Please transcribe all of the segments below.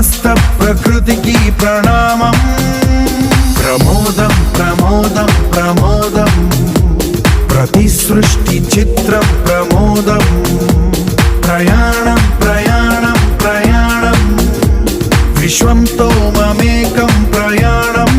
సమస్త ప్రకృతికి ప్రణామం. ప్రమోదం ప్రమోదం ప్రమోదం, ప్రతి సృష్టి చిత్రం ప్రమోదం. ప్రయాణం ప్రయాణం ప్రయాణం, విశ్వంతో మమేకం ప్రయాణం.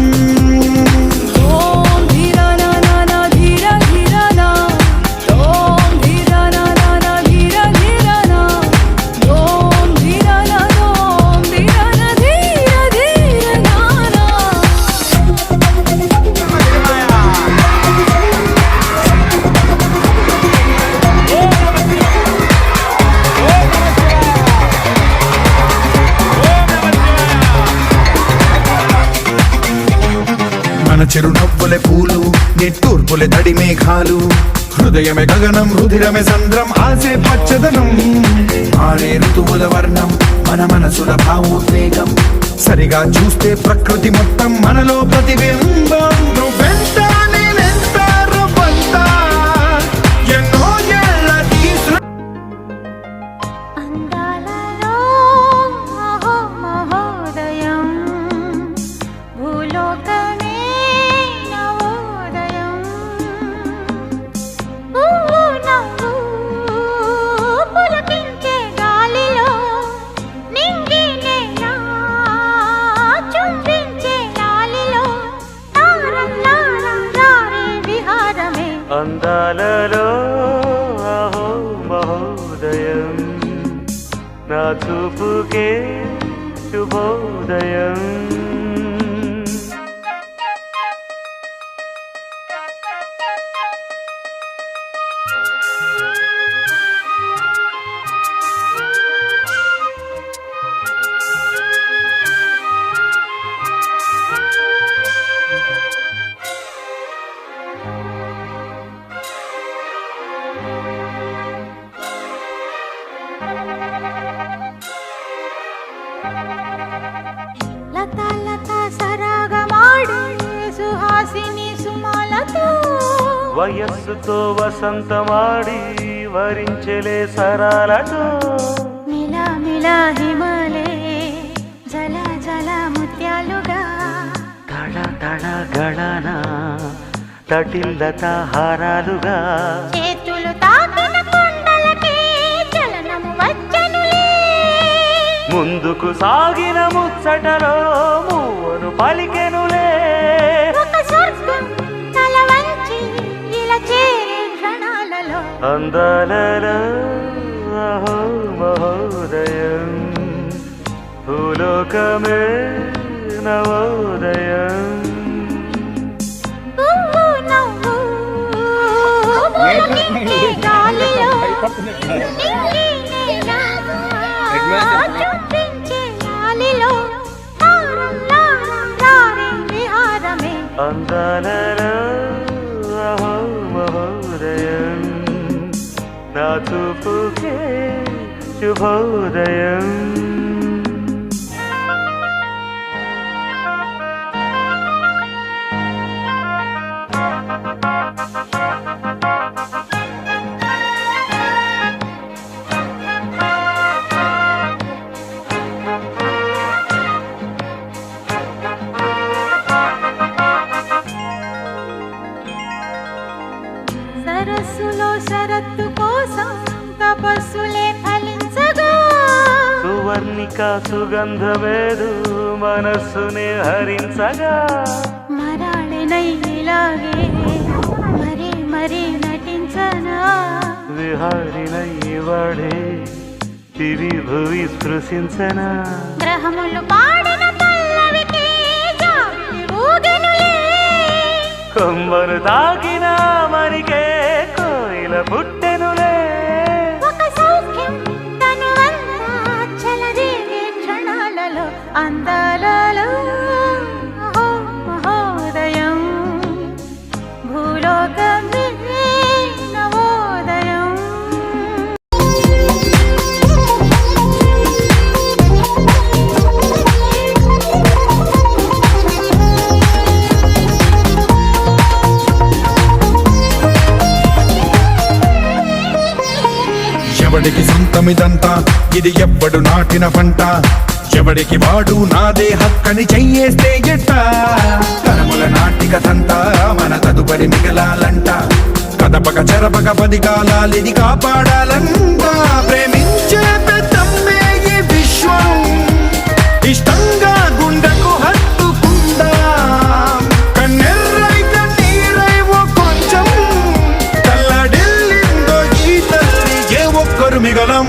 మన చిరునవ్వులే పూలు, నిట్టూర్పులే తడి మేఘాలు. హృదయమే గగనం, రుధిరమే సంద్రం, ఆసే పచ్చదనం. మారే ఋతువుల వర్ణం, మన మనసుల భావోద్వేగం. సరిగా చూస్తే ప్రకృతి మొత్తం మనలో ప్రతిబింబం. నువ్వెంత నేనెంత రవ్వంత, ఎన్నో ఏళ్ళ అందాలలో అహో మహోదయం, నా చూపుకే శుభోదయం. లతా లతా సరాగమాడే సుహాసిని సుమాలతో, వయస్సుతో వసంతమాడి వరించలే సరాలతో. మిలా మిలా హిమలే జల జల ముత్యాలుగా, తళ తళ గళన తటిల్లత హారాలుగా. చేతులు తాకిన కొండలకే చలనము వచ్చనులే, ముందుకు సాగిన ముచ్చటలో మూవను పలికెనులే. ఒక స్వర్గం తల వంచి ఇలా చేరే క్షణాలలో, అందాలలో అహో మహోదయం, భూలోకమే నవోదయం. పువ్వు నవ్వు పులకించే గాలిలో, నింగి నేల చుంబించే గాలిలో, తారం లారం రారే విహారమే. అందాలలో అహో మహోదయం, నా చూపుకే శుభోదయం. సరస్సులో శరత్తు కోసం తపస్సులే ఫలించగా, సువర్ణిక సుగంధమేదు మనస్సుని హరించగా. మరాళినై ఇలాగే మరీ మరీ నటించనా, విహారినై వాడే తిరి భువి స్పృశించనా. గ్రహములు పాడిన పల్లవికి జాబిలి ఊగెనులే, కొమ్మను తాకిన మరికే కోయిల పుట్టెనులే. ఒక సౌఖ్యం తనువంతా చెలరేగే క్షణాలలో, అందాలలో అహో మహోదయం, భూలోకమే నవోదయం. ఎవడికి సొంతమిదంతా, ఇది ఎవ్వడు నాటిన పంట. ఎవడికి వాడు నాదే హక్కని చెయ్యేస్తే ఎట్ట తరముల నాటిక తంతా మన తదుపరి మిగలాలంట కదపక చెరపక 10 కాలాలిది కాపాడాలంట ప్రేమించే పెద్దమ్మే ఈ విశ్వం ఇష్టంగా గుండెకు హత్తుకుందా కన్నెర్రై కన్నీరై ఓ కొంచెం తల్లడిల్లిందో ఈ తల్లి ఏ ఒక్కరు మిగలం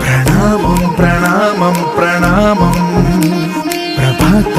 ప్రణామం ప్రణామం ప్రణామం ప్రభాత